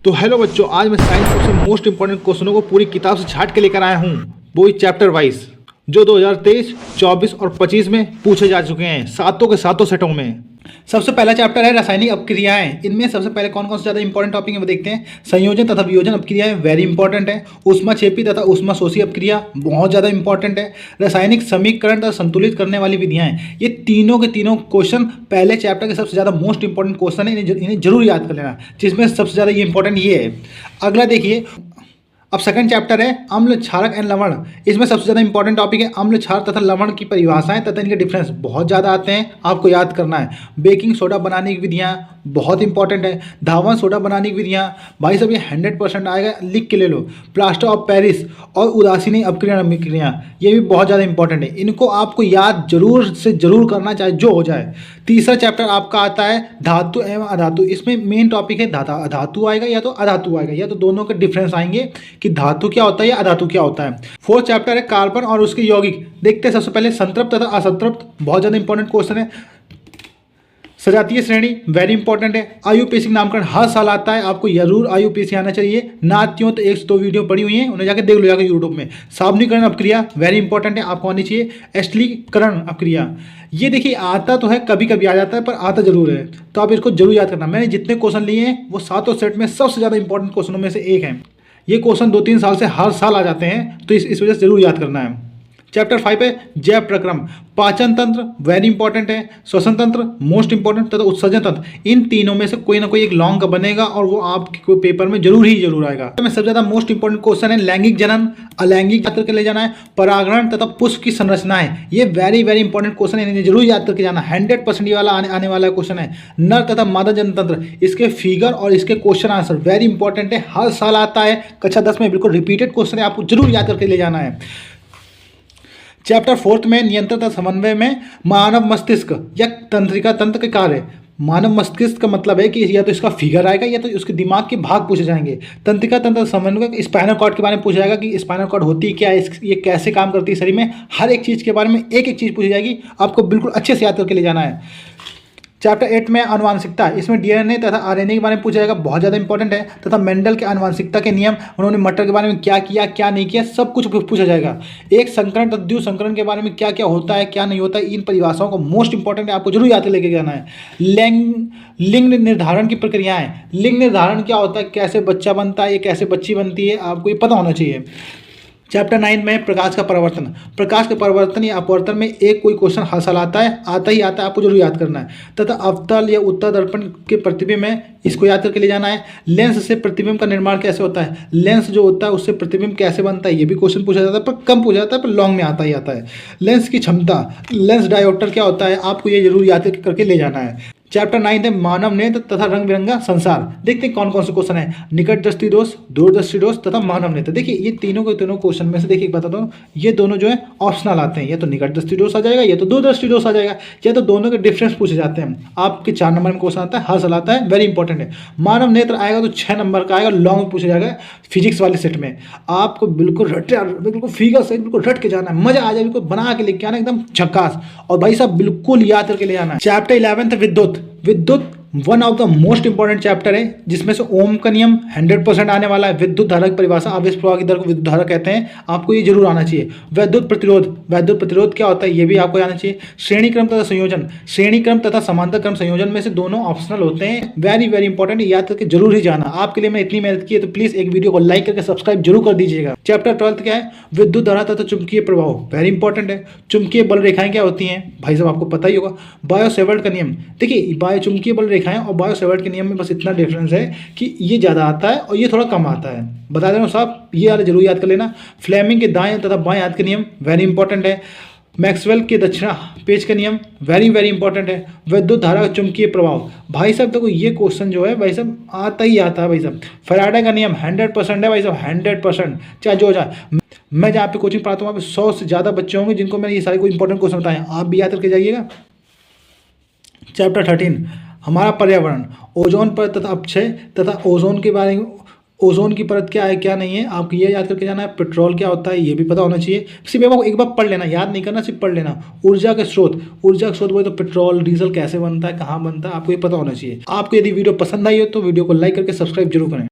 तो हेलो बच्चों, आज मैं साइंस बुक से मोस्ट इंपॉर्टेंट क्वेश्चनों को पूरी किताब से छाट के लेकर आया हूँ, वो ही चैप्टर वाइज, जो 2023, 24 और 25 में पूछे जा चुके हैं, सातों के सातों सेटों में। सबसे पहला चैप्टर है रासायनिक अपक्रियाएं। इनमें सबसे पहले कौन कौन से ज़्यादा इंपॉर्टेंट टॉपिक है वो देखते हैं। संयोजन तथा वियोजन अपक्रियाएं वेरी इंपॉर्टेंट है। ऊष्माक्षेपी तथा ऊष्माशोषी अपक्रिया बहुत ज़्यादा इंपॉर्टेंट है। रासायनिक समीकरण तथा संतुलित करने वाली विधियां, ये तीनों के तीनों क्वेश्चन पहले चैप्टर के सबसे ज़्यादा मोस्ट इंपॉर्टेंट क्वेश्चन है, इन्हें जरूर याद कर लेना, जिसमें सबसे ज़्यादा ये इंपॉर्टेंट ये है। अगला देखिए, अब सेकंड चैप्टर है अम्ल, क्षारक एंड लवण। इसमें सबसे ज़्यादा इंपॉर्टेंट टॉपिक है अम्ल, क्षार तथा लवण की परिभाषाएं तथा इनके डिफरेंस बहुत ज़्यादा आते हैं, आपको याद करना है। बेकिंग सोडा बनाने की विधियाँ बहुत इंपॉर्टेंट है। धावन सोडा बनाने की विधियाँ, भाई साहब ये 100% आएगा, लिख के ले लो। प्लास्टर ऑफ पेरिस और उदासीनी अपक्रिया, ये भी बहुत ज़्यादा इंपॉर्टेंट है। इनको आपको याद जरूर से जरूर करना, चाहे जो हो जाए। तीसरा चैप्टर आपका आता है धातु एवं अधातु। इसमें मेन टॉपिक है धातु आएगा या तो अधातु आएगा, या तो दोनों के डिफरेंस आएंगे कि धातु क्या होता है या अधातु क्या होता है। फोर्थ चैप्टर है कार्बन और उसके यौगिक। देखते हैं सबसे पहले संतृप्त तथा असंतृप्त, बहुत ज़्यादा इंपॉर्टेंट क्वेश्चन है। सजातीय श्रेणी वेरी इंपॉर्टेंट है। आयुपेशी नामकरण हर साल आता है, आपको जरूर आयुपेशी आना चाहिए। ना त्यों तो 102 वीडियो पड़ी हुई हैं, उन्हें जाकर देख लो जाकर यूट्यूब में। सावनीकरण अपक्रिया वेरी इंपॉर्टेंट है, आपको आनी चाहिए। एस्टिलीकरण अपक्रिया, ये देखिए आता तो है, कभी कभी आ जाता है, पर आता जरूर है, तो आप इसको जरूर याद करना। मैंने जितने क्वेश्चन लिए हैं वो सातों सेट में सबसे ज़्यादा इंपॉर्टेंट क्वेश्चनों में से एक है। ये क्वेश्चन 2-3 साल से हर साल आ जाते हैं, तो इस वजह से जरूर याद करना है। चैप्टर 5 है जैव प्रक्रम। पाचन तंत्र वेरी इंपॉर्टेंट है, श्वसन तंत्र मोस्ट इंपॉर्टेंट तथा उत्सर्जन तंत्र। इन तीनों में से कोई ना कोई एक लॉन्ग का बनेगा और वो आपके पेपर में जरूर आएगा। तो में सबसे ज्यादा मोस्ट इंपॉर्टेंट क्वेश्चन है लैंगिक जनन, अलैंगिक याद करके ले जाना है। परागण तथा पुष्प की संरचनाएं, ये वेरी इंपॉर्टेंट क्वेश्चन है, इन्हें जरूर याद करके जाना। 100% ये वाला आने वाला क्वेश्चन है। नर तथा मादा जनतंत्र, इसके फिगर और इसके क्वेश्चन आंसर वेरी इंपॉर्टेंट है, हर साल आता है। कक्षा 10 में बिल्कुल रिपीटेड क्वेश्चन है, आपको जरूर याद करके ले जाना है। चैप्टर 4 में नियंत्रण तथा समन्वय में मानव मस्तिष्क या तंत्रिका तंत्र के कार्य। मानव मस्तिष्क का मतलब है कि या तो इसका फिगर आएगा या तो उसके दिमाग के भाग पूछे जाएंगे। तंत्रिका तंत्र समन्वय, स्पाइनल कॉर्ड के बारे में पूछा जाएगा कि स्पाइनल कॉर्ड होती क्या है, ये कैसे काम करती है शरीर में, हर एक चीज़ के बारे में एक एक चीज़ पूछी जाएगी, आपको बिल्कुल अच्छे से याद करके ले जाना है। चैप्टर 8 में आनुवांशिकता, इसमें डीएनए तथा आरएनए के बारे में पूछा जाएगा, बहुत ज़्यादा इंपॉर्टेंट है। तथा मेंडल के आनुवांशिकता के नियम, उन्होंने मटर के बारे में क्या किया क्या नहीं किया, सब कुछ पूछा जाएगा। एक संकरण तथा द्वितीय संकरण के बारे में क्या क्या होता है क्या नहीं होता है, इन परिभाषाओं को मोस्ट इंपॉर्टेंट है, आपको जरूर याद लेके जाना है। लिंग निर्धारण की प्रक्रियाएं, लिंग निर्धारण क्या होता है, कैसे बच्चा बनता है, ये कैसे बच्ची बनती है, आपको ये पता होना चाहिए। चैप्टर 9 में प्रकाश का परिवर्तन। प्रकाश के परिवर्तन या अपवर्तन में एक कोई क्वेश्चन हर साल आता है, आपको जरूर याद करना है। तथा अवतल या उत्तल दर्पण के प्रतिबिंब में, इसको याद करके ले जाना है। लेंस से प्रतिबिंब का निर्माण कैसे होता है, लेंस जो होता है उससे प्रतिबिंब कैसे बनता है, ये भी क्वेश्चन पूछा जाता है, पर कम पूछा जाता है, पर लॉन्ग में आता है। लेंस की क्षमता, लेंस डायोप्टर क्या होता है, आपको ये जरूर याद करके ले जाना है। चैप्टर 9 है मानव नेत्र तथा रंग बिरंगा संसार। देखते हैं कौन कौन से क्वेश्चन है। निकट दृष्टि दोष, दूर दृष्टि दोष तथा मानव नेत्र। देखिए ये तीनों के तीनों क्वेश्चन में से देखिए बताता हूँ, ये दोनों जो है ऑप्शनल आते हैं, या तो निकट दृष्टि दोष आ जाएगा या तो दूर दृष्टि दोष आ जाएगा, या तो दोनों के डिफरेंस पूछे जाते हैं। आपके 4 नंबर में क्वेश्चन आता है, हर साल आता है, वेरी इंपॉर्टेंट है। मानव नेत्र आएगा तो 6 नंबर का आएगा, लॉन्ग पूछा जाएगा फिजिक्स वाले सेट में। आपको बिल्कुल बिल्कुल फिगर से बिल्कुल रट के जाना है, मजा आ जाए, बिल्कुल बना के लेके आना एकदम झक्कास, और भाई साहब बिल्कुल याद करके ले जाना है। चैप्टर 11 विद्युत one of the most important chapter है, जिसमें से ओम का नियम 100% आने वाला है। विद्युत धारा की परिभाषा, आवेश प्रवाह की दर को विद्युत धारा कहते हैं, आपको ये जरूर आना चाहिए। वैद्युत प्रतिरोध क्या होता है, ये भी आपको आना चाहिए। श्रेणी क्रम तथा संयोजन, श्रेणी क्रम तथा समांतर क्रम संयोजन में से दोनों ऑप्शनल होते हैं, वेरी इंपॉर्टेंट, याद करके जरूर ही जाना। आपके लिए मैं इतनी मेहनत की है, तो प्लीज एक वीडियो को लाइक करके सब्सक्राइब जरूर कर दीजिएगा। चैप्टर 12 क्या है, विद्युत धारा तथा चुंबकीय प्रभाव, वेरी इंपॉर्टेंट है। चुंबकीय बल रेखाएं क्या होती हैं, भाई साहब आपको पता ही होगा। बायो-सेवर्ट का नियम, देखिए चुंबकीय बल रेखाएं और बायो-सेवर्ट के नियम में बस इतना डिफरेंस है कि ये ज़्यादा आता है और ये थोड़ा कम आता है, बता दे रहा हूँ साहब, ये वाला जरूर याद कर लेना। फ्लेमिंग के दाएं तथा बाएं हाथ के नियम वेरी इंपॉर्टेंट है। मैक्सवेल के दक्षिणा पेज का नियम वेरी इंपॉर्टेंट है। विद्युत धारा का चुंबकीय प्रभाव, भाई साहब देखो ये क्वेश्चन जो है भाई साहब आता ही आता है भाई साहब। फैराडे का नियम 100% है भाई साहब, 100%, चाहे जो जाए। मैं जहाँ पे कोचिंग पढ़ाता हूँ वहाँ पे 100 से ज़्यादा बच्चे होंगे जिनको मैंने ये सारे कोई इंपॉर्टेंट क्वेश्चन बताए, आप भी याद करके जाइएगा। चैप्टर 13 हमारा पर्यावरण, ओजोन परत तथा अपक्षय तथा ओजोन के बारे में, ओजोन की परत क्या है क्या नहीं है, आपको ये याद करके जाना है। पेट्रोल क्या होता है, ये भी पता होना चाहिए, सिर्फ एक बार पढ़ लेना, याद नहीं करना, सिर्फ पढ़ लेना। ऊर्जा के स्रोत बोले तो पेट्रोल डीजल कैसे बनता है, कहाँ बनता है, आपको ये पता होना चाहिए। आपको यदि वीडियो पसंद आई हो तो वीडियो को लाइक करके सब्सक्राइब जरूर करें।